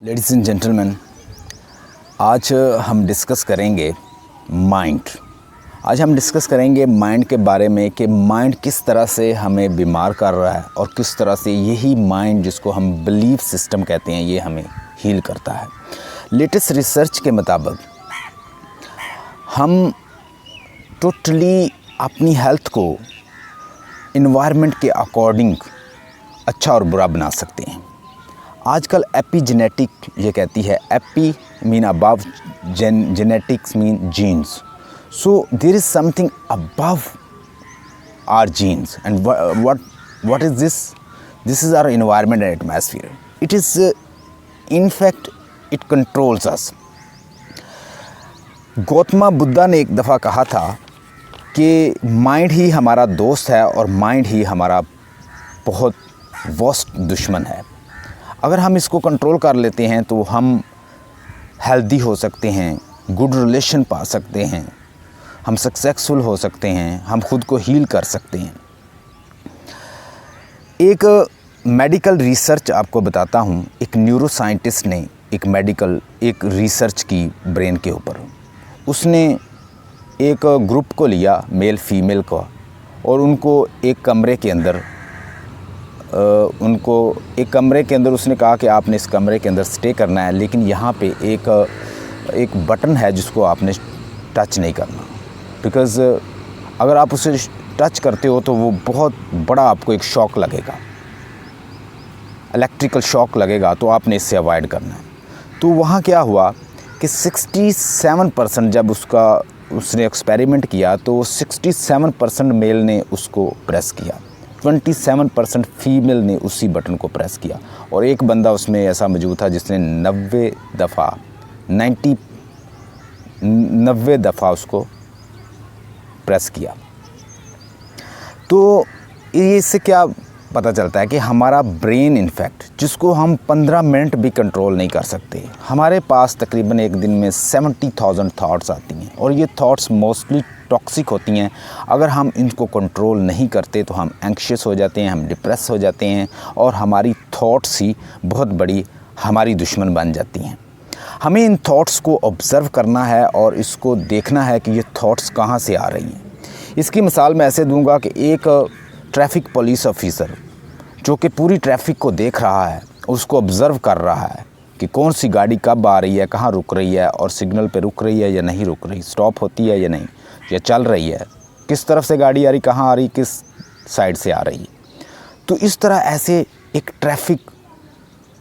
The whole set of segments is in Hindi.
लेडीज़ एंड जेंटलमैन, आज हम डिस्कस करेंगे माइंड। आज हम डिस्कस करेंगे माइंड के बारे में कि माइंड किस तरह से हमें बीमार कर रहा है और किस तरह से यही माइंड, जिसको हम बिलीफ सिस्टम कहते हैं, ये हमें हील करता है। लेटेस्ट रिसर्च के मुताबिक हम टोटली अपनी हेल्थ को इन्वायरमेंट के अकॉर्डिंग अच्छा और बुरा बना सकते हैं। आजकल एपिजेनेटिक ये कहती है, epi mean above, genetics mean genes. So there is something above our genes and what is this? This is our environment and atmosphere. It is in fact it controls us. Gautam Buddha ने एक दफ़ा कहा था कि माइंड ही हमारा दोस्त है और माइंड ही हमारा बहुत वर्स्ट दुश्मन है। अगर हम इसको कंट्रोल कर लेते हैं तो हम हेल्दी हो सकते हैं, गुड रिलेशन पा सकते हैं, हम सक्सेसफुल हो सकते हैं, हम खुद को हील कर सकते हैं। एक मेडिकल रिसर्च आपको बताता हूँ। एक न्यूरो साइंटिस्ट ने एक रिसर्च की ब्रेन के ऊपर। उसने एक ग्रुप को लिया, मेल फीमेल को, और उनको एक कमरे के अंदर उसने कहा कि आपने इस कमरे के अंदर स्टे करना है, लेकिन यहाँ पे एक बटन है जिसको आपने टच नहीं करना, बिकॉज़ अगर आप उसे टच करते हो तो वो बहुत बड़ा आपको एक शॉक लगेगा, इलेक्ट्रिकल शॉक लगेगा, तो आपने इससे अवॉइड करना है। तो वहाँ क्या हुआ कि 67% जब उसने एक्सपेरिमेंट किया तो 67% मेल ने उसको प्रेस किया, 27% फीमेल ने उसी बटन को प्रेस किया, और एक बंदा उसमें ऐसा मौजूद था जिसने 90 दफ़ा उसको प्रेस किया। तो इससे क्या पता चलता है कि हमारा ब्रेन इनफैक्ट, जिसको हम 15 मिनट भी कंट्रोल नहीं कर सकते, हमारे पास तकरीबन एक दिन में 70,000 थाट्स आती हैं, और ये थाट्स मोस्टली टॉक्सिक होती हैं। अगर हम इनको कंट्रोल नहीं करते तो हम एंक्शियस हो जाते हैं, हम डिप्रेस हो जाते हैं, और हमारी थॉट्स ही बहुत बड़ी हमारी दुश्मन बन जाती हैं। हमें इन थॉट्स को ऑब्ज़र्व करना है और इसको देखना है कि ये थॉट्स कहाँ से आ रही हैं। इसकी मिसाल मैं ऐसे दूंगा कि एक ट्रैफिक पुलिस ऑफिसर जो कि पूरी ट्रैफिक को देख रहा है, उसको ऑब्ज़र्व कर रहा है कि कौन सी गाड़ी कब आ रही है, कहाँ रुक रही है, और सिग्नल पे रुक रही है या नहीं रुक रही, स्टॉप होती है या नहीं, या चल रही है, किस तरफ से गाड़ी आ रही, कहाँ आ रही, किस साइड से आ रही है। तो इस तरह ऐसे एक ट्रैफिक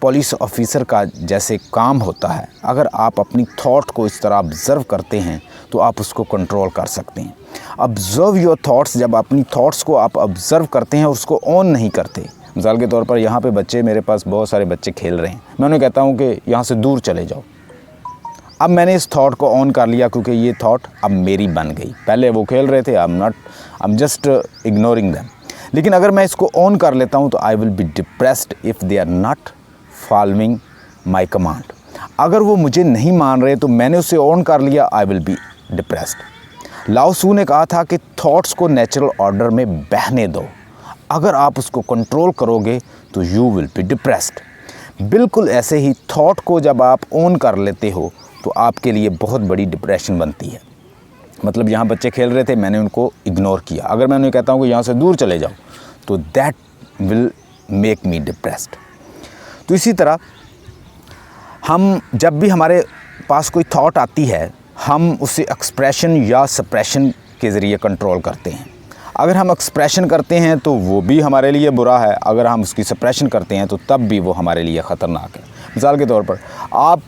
पुलिस ऑफिसर का जैसे काम होता है। अगर आप अपनी थॉट को इस तरह ऑब्ज़र्व करते हैं तो आप उसको कंट्रोल कर सकते हैं। Observe your thoughts. जब अपनी थॉट्स को आप ऑब्ज़र्व करते हैं, उसको ऑन नहीं करते। मिसाल के तौर पर यहाँ पे बच्चे, मेरे पास बहुत सारे बच्चे खेल रहे हैं, मैं उन्हें कहता हूँ कि यहाँ से दूर चले जाओ। अब मैंने इस थॉट को ऑन कर लिया क्योंकि ये थॉट अब मेरी बन गई। पहले वो खेल रहे थे, I am just ignoring them. लेकिन अगर मैं इसको ऑन कर लेता हूँ तो I will be depressed if they are not following my command. अगर वो मुझे नहीं मान रहे तो मैंने उसे ऑन कर लिया, आई विल बी डिप्रेस्ड। लाओ त्सू ने कहा था कि थॉट्स को नेचुरल ऑर्डर में बहने दो। अगर आप उसको कंट्रोल करोगे तो यू विल बी डिप्रेस्ड। बिल्कुल ऐसे ही थॉट को जब आप ऑन कर लेते हो तो आपके लिए बहुत बड़ी डिप्रेशन बनती है। मतलब यहाँ बच्चे खेल रहे थे, मैंने उनको इग्नोर किया। अगर मैं उन्हें कहता हूँ कि यहाँ से दूर चले जाओ तो that will make me depressed. तो इसी तरह हम जब भी हमारे पास कोई थॉट आती है, हम उसे एक्सप्रेशन या सप्रेशन के ज़रिए कंट्रोल करते हैं। अगर हम एक्सप्रेशन करते हैं तो वो भी हमारे लिए बुरा है, अगर हम उसकी सप्रेशन करते हैं तो तब भी वो हमारे लिए ख़तरनाक है। मिसाल के तौर पर आप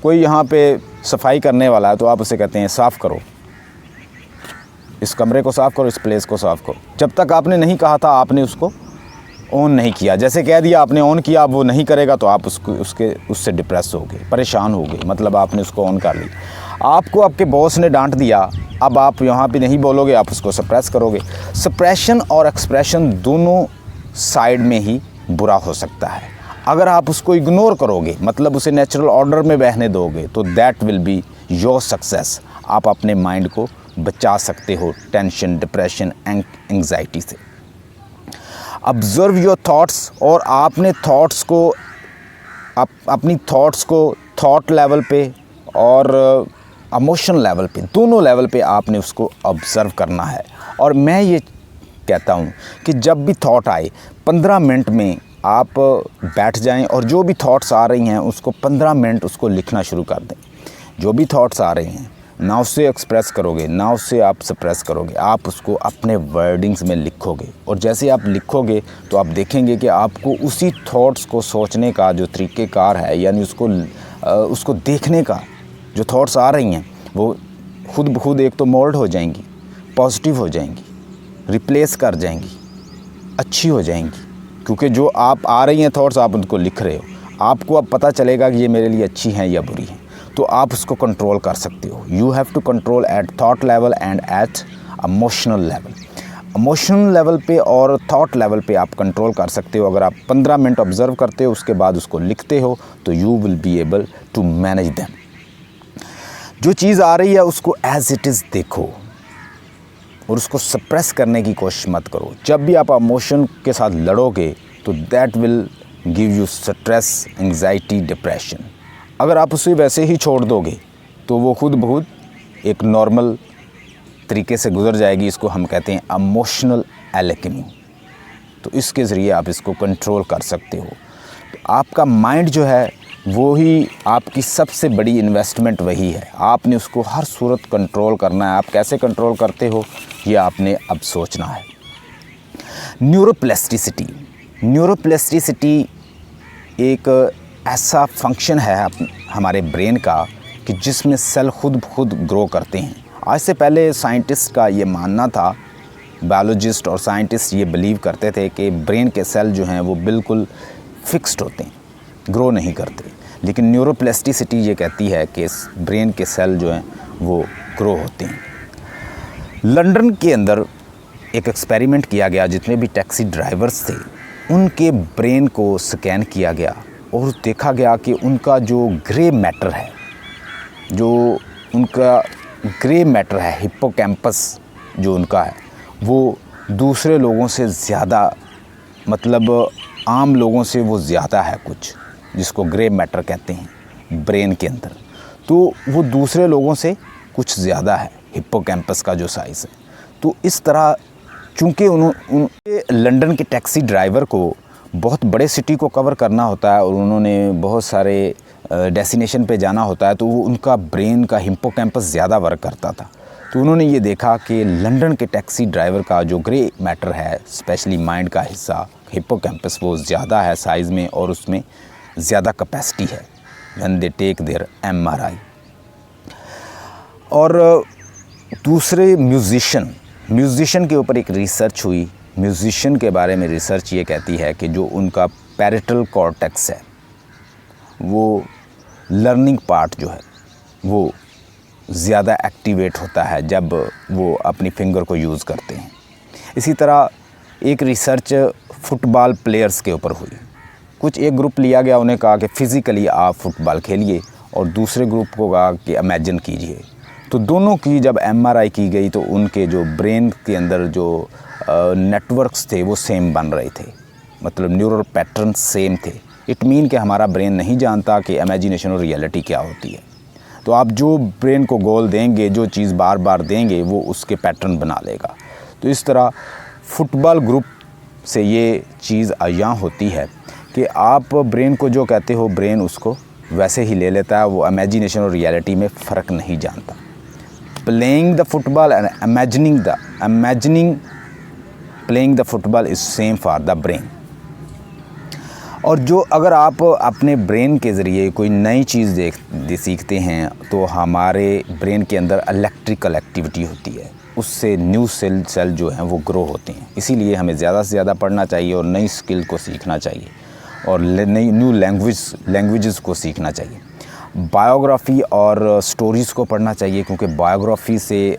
कोई यहाँ पे सफाई करने वाला है तो आप उसे कहते हैं साफ़ करो, इस कमरे को साफ़ करो, इस प्लेस को साफ़ करो। जब तक आपने नहीं कहा था, आपने उसको ऑन नहीं किया। जैसे कह दिया आपने ऑन किया, अब वो नहीं करेगा तो आप उससे डिप्रेस हो गए, परेशान हो गए, मतलब आपने उसको ऑन कर लिया। आपको आपके बॉस ने डांट दिया, अब आप यहाँ पे नहीं बोलोगे, आप उसको सप्रेस करोगे। सप्रेशन और एक्सप्रेशन दोनों साइड में ही बुरा हो सकता है। अगर आप उसको इग्नोर करोगे, मतलब उसे नेचुरल ऑर्डर में बहने दोगे, तो that will be your success. आप अपने माइंड को बचा सकते हो टेंशन, डिप्रेशन, एंग्जाइटी से। ऑब्ज़र्व योर थॉट्स, और आपने थॉट्स को आप अपनी थॉट्स को थॉट लेवल पे और इमोशन लेवल पे, दोनों लेवल पे आपने उसको ऑब्ज़र्व करना है। और मैं ये कहता हूँ कि जब भी थॉट आए 15 मिनट में आप बैठ जाएं और जो भी थॉट्स आ रही हैं उसको 15 मिनट उसको लिखना शुरू कर दें। जो भी थॉट्स आ रही हैं ना उससे एक्सप्रेस करोगे ना उससे आप सप्रेस करोगे, आप उसको अपने वर्डिंग्स में लिखोगे। और जैसे आप लिखोगे तो आप देखेंगे कि आपको उसी थॉट्स को सोचने का जो तरीक़ेकार है, यानी उसको देखने का, जो थॉट्स आ रही हैं वो खुद ब खुद एक तो मोल्ड हो जाएंगी, पॉजिटिव हो जाएंगी, रिप्लेस कर जाएंगी, अच्छी हो जाएंगी। क्योंकि जो आप आ रही हैं थॉट्स, आप उनको लिख रहे हो, आपको अब पता चलेगा कि ये मेरे लिए अच्छी हैं या बुरी हैं, तो आप उसको कंट्रोल कर सकते हो। You have to control at thought level and at emotional level. Emotional level पे और थॉट लेवल पे आप कंट्रोल कर सकते हो। अगर आप 15 मिनट ऑब्ज़र्व करते हो, उसके बाद उसको लिखते हो, तो you will be able to manage them. जो चीज़ आ रही है उसको एज़ इट इज़ देखो और उसको सप्रेस करने की कोशिश मत करो। जब भी आप इमोशन के साथ लड़ोगे तो that will give you stress, anxiety, depression. अगर आप उसे वैसे ही छोड़ दोगे तो वो खुद ब खुद एक नॉर्मल तरीके से गुजर जाएगी। इसको हम कहते हैं इमोशनल एल्केमी। तो इसके ज़रिए आप इसको कंट्रोल कर सकते हो। तो आपका माइंड जो है वो ही आपकी सबसे बड़ी इन्वेस्टमेंट वही है। आपने उसको हर सूरत कंट्रोल करना है। आप कैसे कंट्रोल करते हो ये आपने अब सोचना है। न्यूरोप्लास्टिसिटी। न्यूरोप्लास्टिसिटी एक ऐसा फंक्शन है हमारे ब्रेन का कि जिसमें सेल खुद ब खुद ग्रो करते हैं। आज से पहले साइंटिस्ट का ये मानना था, बायोलॉजिस्ट और साइंटिस्ट ये बिलीव करते थे कि ब्रेन के सेल जो हैं वो बिल्कुल फिक्स्ड होते हैं, ग्रो नहीं करते। लेकिन न्यूरोप्लास्टिसिटी ये कहती है कि ब्रेन के सेल जो हैं वो ग्रो होते हैं। लंदन के अंदर एक एक्सपेरिमेंट किया गया। जितने भी टैक्सी ड्राइवर्स थे उनके ब्रेन को स्कैन किया गया और देखा गया कि उनका जो ग्रे मैटर है, जो उनका ग्रे मैटर है, हिप्पोकैम्पस जो उनका है, वो दूसरे लोगों से ज़्यादा, मतलब आम लोगों से वो ज़्यादा है कुछ, जिसको ग्रे मैटर कहते हैं ब्रेन के अंदर। तो वो दूसरे लोगों से कुछ ज़्यादा है हिप्पोकैम्पस का जो साइज़ है। तो इस तरह चूँकि उनके लंदन के टैक्सी ड्राइवर को बहुत बड़े सिटी को कवर करना होता है और उन्होंने बहुत सारे डेस्टिनेशन पे जाना होता है, तो वो उनका ब्रेन का हिप्पोकैम्पस ज़्यादा वर्क करता था। तो उन्होंने ये देखा कि लंदन के टैक्सी ड्राइवर का जो ग्रे मैटर है, स्पेशली माइंड का हिस्सा हिप्पोकैम्पस, वो ज़्यादा है साइज़ में और उसमें ज़्यादा कैपेसिटी है when they take their MRI। और दूसरे म्यूज़िशियन के ऊपर एक रिसर्च हुई। म्यूज़िशियन के बारे में रिसर्च ये कहती है कि जो उनका पैरेटल कॉर्टेक्स है, वो लर्निंग पार्ट जो है वो ज़्यादा एक्टिवेट होता है जब वो अपनी फिंगर को यूज़ करते हैं। इसी तरह एक रिसर्च फुटबॉल प्लेयर्स के ऊपर हुई। कुछ एक ग्रुप लिया गया, उन्हें कहा कि फ़िज़िकली आप फुटबॉल खेलिए, और दूसरे ग्रुप को कहा कि इमेजिन कीजिए। तो दोनों की जब MRI की गई तो उनके जो ब्रेन के अंदर जो नेटवर्क्स थे वो सेम बन रहे थे, मतलब न्यूरल पैटर्न सेम थे। इट मीन कि हमारा ब्रेन नहीं जानता कि इमेजिनेशन और रियलिटी क्या होती है। तो आप जो ब्रेन को गोल देंगे, जो चीज़ बार बार देंगे, वो उसके पैटर्न बना लेगा। तो इस तरह फुटबॉल ग्रुप से ये चीज़ आयां होती है कि आप ब्रेन को जो कहते हो, ब्रेन उसको वैसे ही ले लेता है। वो इमेजिनेशन और रियलिटी में फ़र्क नहीं जानता। Playing the football and imagining playing the football is same for the brain. और जो अगर आप अपने ब्रेन के ज़रिए कोई नई चीज़ सीखते हैं तो हमारे ब्रेन के अंदर इलेक्ट्रिकल एक्टिविटी होती है, उससे न्यू सेल जो हैं वो ग्रो होते हैं। इसीलिए हमें ज़्यादा से ज़्यादा पढ़ना चाहिए और नई स्किल को सीखना चाहिए और नई न्यू लैंग्वेजेस को सीखना चाहिए। बायोग्राफ़ी और स्टोरीज़ को पढ़ना चाहिए, क्योंकि बायोग्राफ़ी से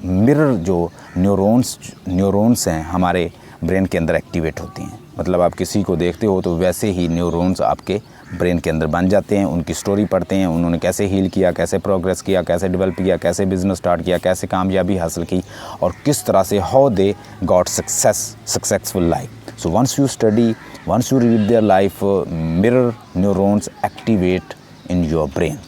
मिरर जो न्यूरॉन्स हैं हमारे ब्रेन के अंदर एक्टिवेट होती हैं। मतलब आप किसी को देखते हो तो वैसे ही न्यूरॉन्स आपके ब्रेन के अंदर बन जाते हैं। उनकी स्टोरी पढ़ते हैं, उन्होंने कैसे हील किया, कैसे प्रोग्रेस किया, कैसे डेवलप किया, कैसे बिज़नेस स्टार्ट किया, कैसे कामयाबी हासिल की, और किस तरह से how they got successful life. So once you study, once you read their life, mirror neurons activate in your brain.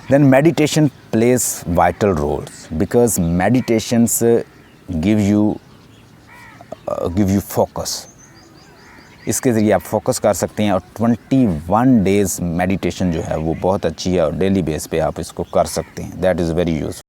Then meditation plays vital roles because meditations give you focus. इसके ज़रिए आप फोकस कर सकते हैं और 21 डेज़ मेडिटेशन जो है वो बहुत अच्छी है और डेली बेस पे आप इसको कर सकते हैं. That is very useful.